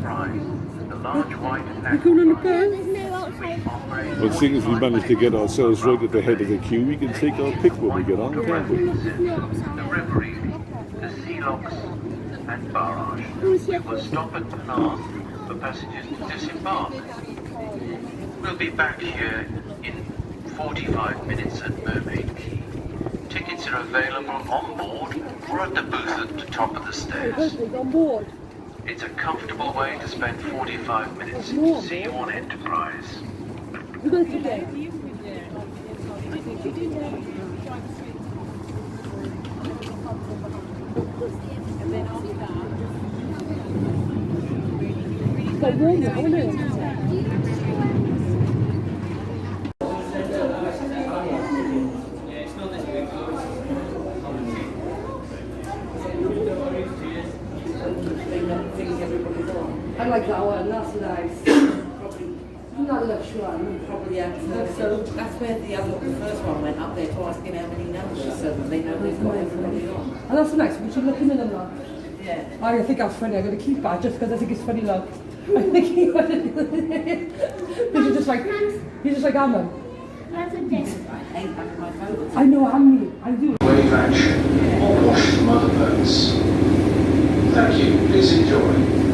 Enterprise, the large white We're going on a boat. There's no outside. Well, seeing as we managed to get ourselves right at the head of the queue, we can take our pick when we get on, can't we? the Reverie, the Sea Locks, and Barrage. We will stop at Penarth for passengers to disembark. We'll be back here in 45 minutes at Mermaid Quay. Tickets are available on board or at the booth at the top of the stairs. On board. It's a comfortable way to spend 45 minutes to see you on Enterprise. We're going today. It's got warm now, isn't it? I like that one, that's nice. Probably not lush one. Probably, yeah. So that's where the first one went up there to asking how many numbers, so that they know they've got everybody on. And that's nice, we should look in them now. Yeah. I think that's funny, I'm going to keep that just because I think it's funny, look. I think he's just like Ammon. That's a desk. I hate having my phone. I know, I do. Wave action or wash from other boats. Thank you. Please enjoy.